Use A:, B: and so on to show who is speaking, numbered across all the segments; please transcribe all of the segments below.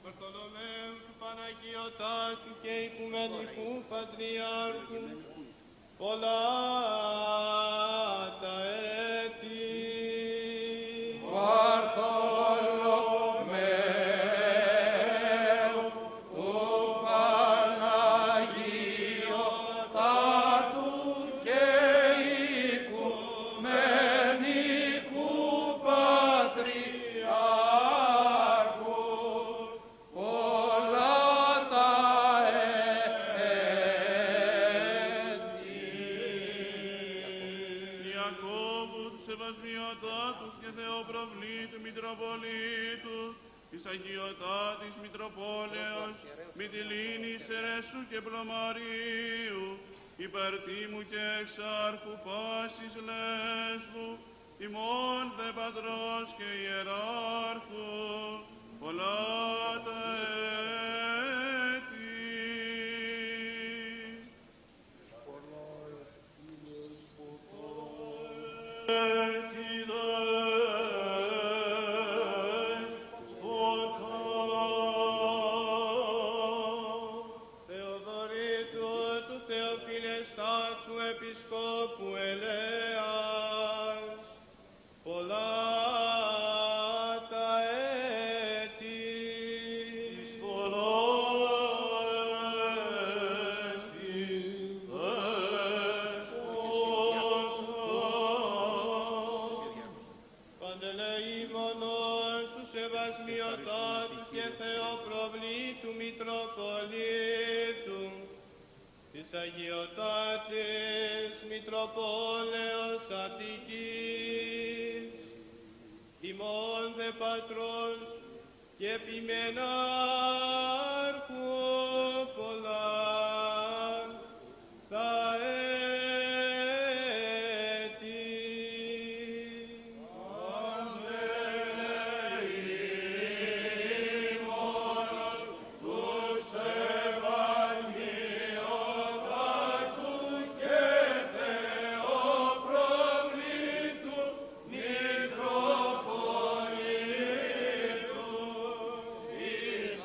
A: Βαρθολομαίου του Παναγιωτάτου και Οικουμενικού Πατριάρχου, πολλά τα έτη.
B: Βαρθολομαίου του Παναγιωτάτου και Οικουμενικού Πατριάρχου, πολλά τα έτη.
C: Ιακώβου του Σεβασμιωτάτους και Θεοπροβλήτου Μητροπολίτου, της Αγιωτάτης Μητροπόλεως, Μητυλίνης Ερέσου και Πλωμαρίου, υπερτίμου και εξάρχου πάσης Λέσβου, ημών δε Πατρός και Ιεράρχου, πολλά τα έτη.
A: Θεοδωρήτου του Θεοφιλεστάτου Επισκόπου Ελέας, πολλά τα έτη. Παντελεήμονος του Σεβασμιωτάτου και Θεοπροβλήτου Μητροπολίτου, της Αγιωτάτης Μητροπόλεως Αττικής, ημών δε Πατρός και Επιμενάρχου, πολλά τα έτη.
B: Παντελεήμονος του Σεβασμιωτάτου και Θεοπροβλήτου Μητροπολίτου, της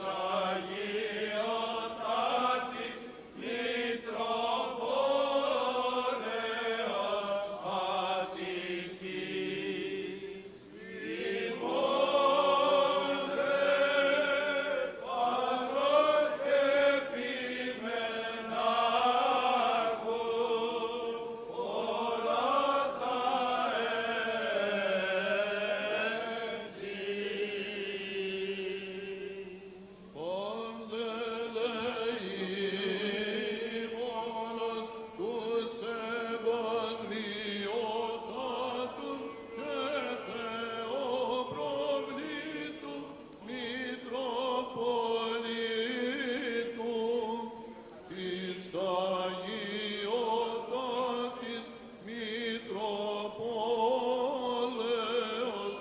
B: Αγιωτάτης Μητροπόλεως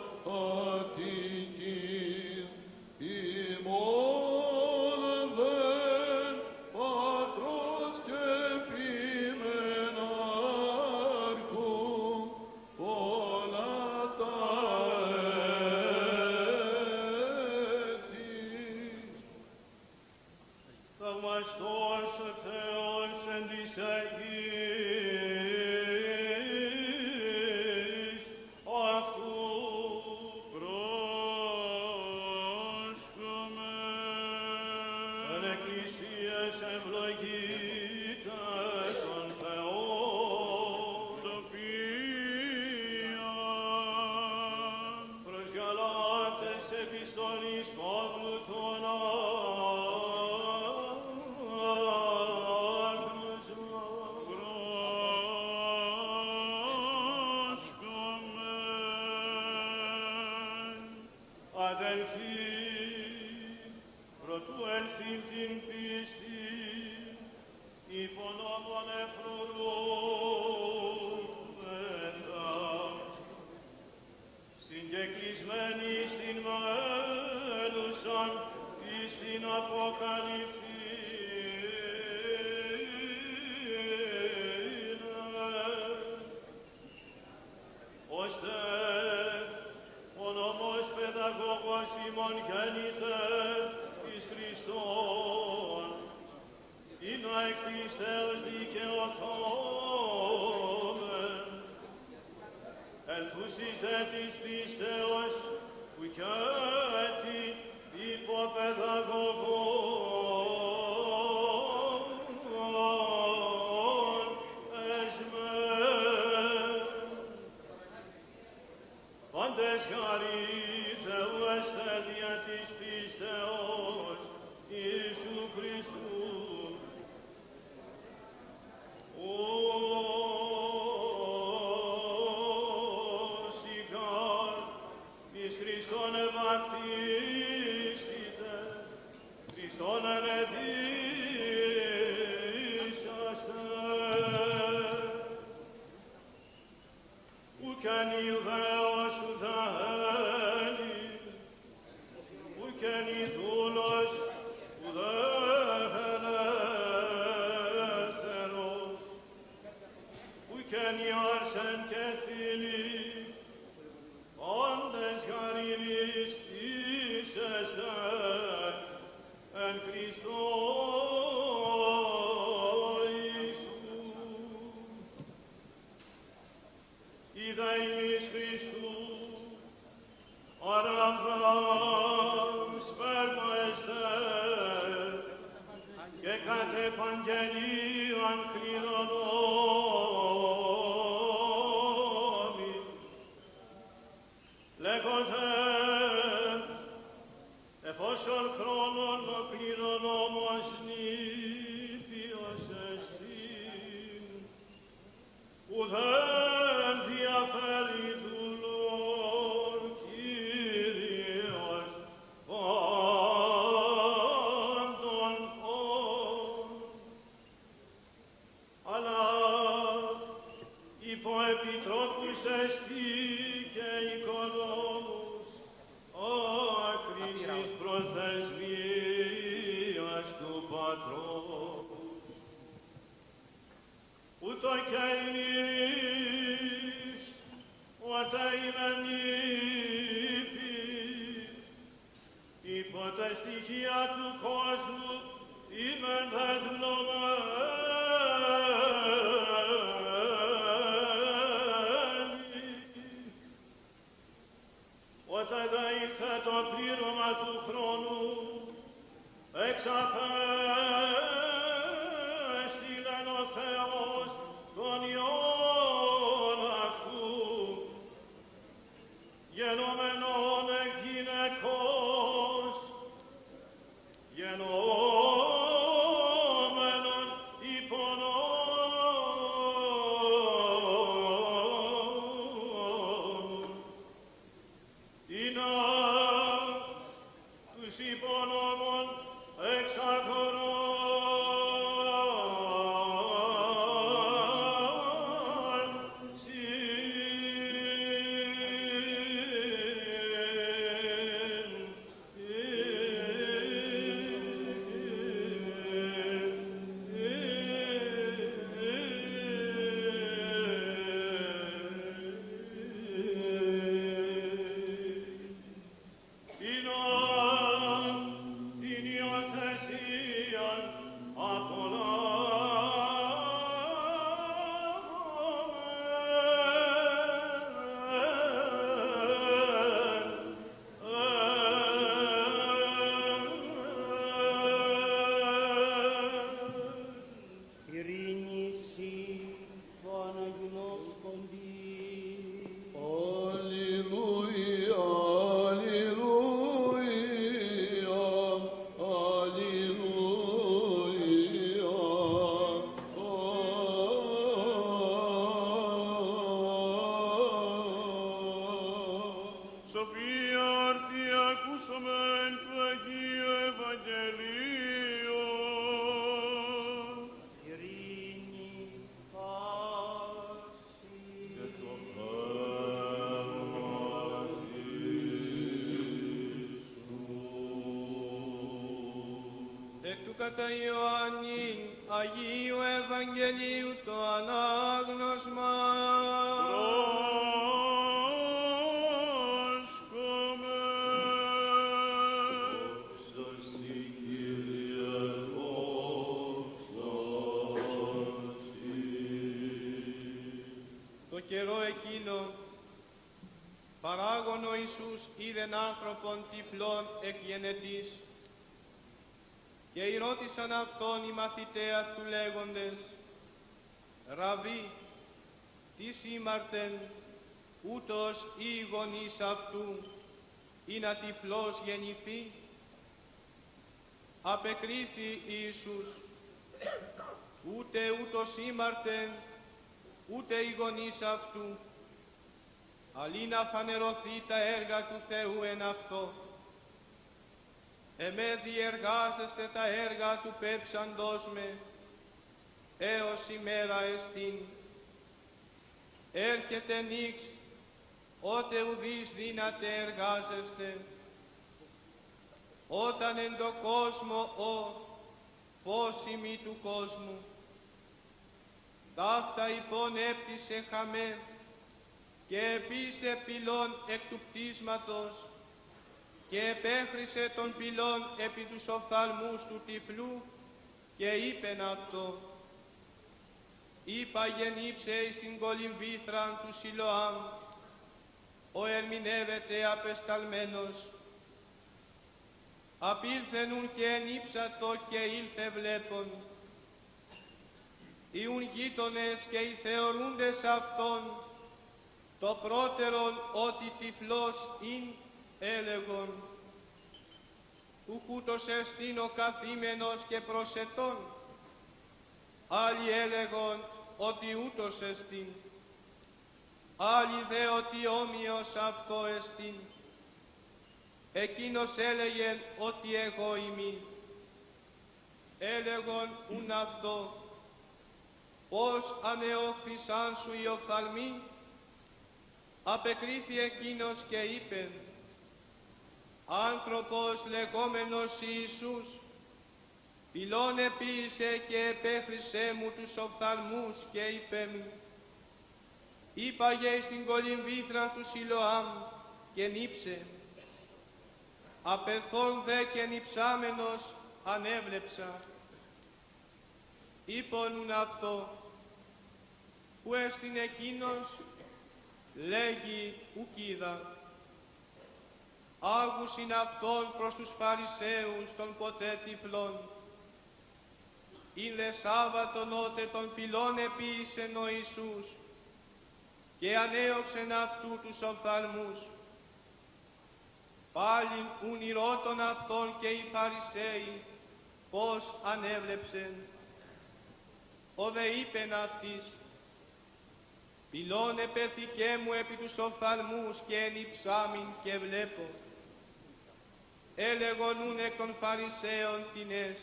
B: Αττικής, ημών δε Πατρός και Επιμενάρχου, πολλά τα έτη.
C: Θαυμαστός ο Θεός εν της αγγής αυτού πρόσκομε. Εν εκκλησίας ευλογείτε τον Θεό σοφία. Προσγαλάτες επιστολής Παύλου των αδελφοί, προτού έλθει την πίστη, υπονόμων εφρουρούμεθα, συγκεκρισμένοι στην μέλουσαν εις την αποκαλυφθήνε, ώστε ο νόμος παιδαγωγός ημών γέννητε εις Χριστόν, ή να εκ πίστεως δικαιωθόμεν, ενθουσίς δε της πίστεως ουκέτη υποπαιδαγωγών εσμεν. Πάντες χαρίς Θεού εστε δια της πίστεως Ιησού Χριστού. Σιγάρ εις Χριστόν ευαπτίστητε, Χριστόν ενεδίσαστε. Ουκεν Ιουδαίος ουδέ Έλλην, ουκεν Ιδούλος ουδέ ελεύθερος, ουκεν Ιάρσεν και Φίλοι, όντες χαρινείς είσαστε εν Χριστώ Ιησού. Είδα ημείς Χριστού, Αραβράμ σπέρμα εστέ, και κατ' επαγγελίαν κληρονόμοι, λέγονται, εφόσον χρόνον ο κληρονόμος νήπιος εστίν, ουδέν διαφέρει δούλων Κύριος πάντων όν, αλλά υπό επιτρόπους εστί και οικονόμους άκρη της προθεσμίας του Πατρός. Ούτω και εμείς, ότε ημεν νήποι, υπό τα στοιχεία του κόσμου ημεν δεδουλωμένοι. Ότε δε ήλθε το πλήρωμα του χρόνου, εξαπέστειλεν ο Θεός τον Υιόν αυτού, γενόμενον εκ γυναικός, γενόμενον υπό νόμου, ή να τους υπονόμων
A: κατά Ιωάννην Αγίου Ευαγγελίου το ανάγνωσμα.
C: Πρόσκομε.
A: Ιησούς είδεν άνθρωπον τυφλόν εκ γενετής, και ρώτησαν αυτόν οι μαθηταί αυτού λέγοντες, «Ραβί, τι σήμαρτεν ούτως οι γονείς αυτού, ή να τυφλός γεννηθεί?» Απεκρίθη Ιησούς, «Ούτε ούτως σήμαρτεν, ούτε οι γονείς αυτού, αλλή να φανερωθεί τα έργα του Θεού εν αυτό. Εμέ διεργάζεστε τα έργα του πέψαντός με, έως ημέρα εστίν. Έρχεται νύξ, ότε ουδείς δύναται εργάζεστε. Όταν εν το κόσμο φως ημί του κόσμου, ταύτα υπόν έπτυσε χαμέ, και επίσε πυλών εκ του πτήσματος, και επέχρισε τον πυλών επί τους οφθαλμούς του τυφλού, και είπεν αυτό, είπα γεννήψε εις την κολυμβήθραν του Σιλοάμ, ο ερμηνεύεται απεσταλμένος. Απήλθενουν και ενύψατο και ήλθε βλέπον. Ιουν γείτονες και οι θεωρούντες αυτόν, το πρώτερον ότι τυφλός ειν έλεγον. Ούκουτος εστίν ο καθήμενος και προσετών. Άλλοι έλεγον ότι ούτως εστίν. Άλλοι δε ότι όμοιος αυτό εστίν. Εκείνος έλεγε ότι εγώ ημί. Έλεγον ουν αυτό. Πώς ανεώχθησαν σου οι οφθαλμοί? Απεκρίθη εκείνος και είπε, άνθρωπος λεγόμενος Ιησούς, πυλών επίησε και επέχρισέ μου τους οφθαλμούς και είπε μη, είπαγε εις την κολυμβήθραν του Σιλοάμ και νύψε. Απερθών δε και νυψάμενος ανέβλεψα. Είπονουν αυτό, που έστειν εκείνος, λέγει ουκ είδα. Άγουσιν αυτόν προς τους Φαρισαίους των ποτέ τυφλών. Ήλε Σάββατον ότε των πυλών επίησεν ο Ιησούς και ανέωξεν αυτού τους οφθαλμούς. Πάλιν ουν ηρώτων αυτόν και οι Φαρισαίοι πώς ανέβλεψεν. Ο δε είπεν αυτής, πυλών επέθηκέ μου επί τους οφθαλμούς και ενυψάμιν και βλέπω. Έλεγον ούν εκ των Φαρισαίων τινές,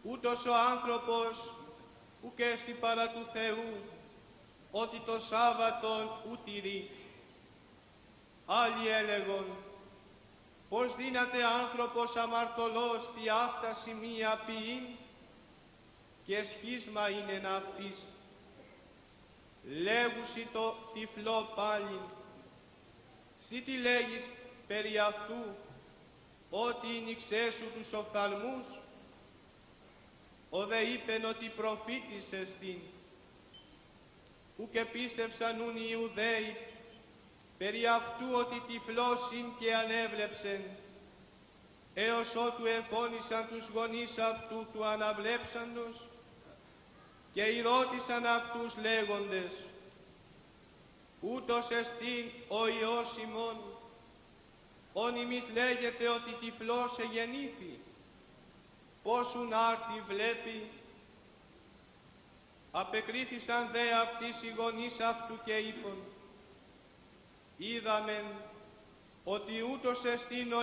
A: ούτως ο άνθρωπος ουκ έστι παρά του Θεού, ότι το Σάββατον ου τηρεί. Άλλοι έλεγον, πως δύναται άνθρωπος αμαρτωλός τι αυτά σημεία ποιήν, και σχίσμα είναι αυτής. Λέγουσι το τυφλό πάλι, σύ τι λέγεις περί αυτού, ότι νιξέ σου τους οφθαλμούς? Ο δε είπεν ότι προφήτης εστίν. Ουκ επίστευσαν ούν οι Ιουδαίοι περί αυτού ότι τυφλός ειν και ανέβλεψεν, έως ότου εφώνησαν τους γονείς αυτού του αναβλέψαντος, και ρώτησαν αυτούς λέγοντες, ούτως εστίν ο Υιός ημών, όν ημείς λέγεται ότι τυφλός εγεννήθη, πόσουν άρτη βλέπει? Απεκρίθησαν δε αυτοίς οι γονείς αυτού και είπον, είδαμεν ότι ούτως εστίν ο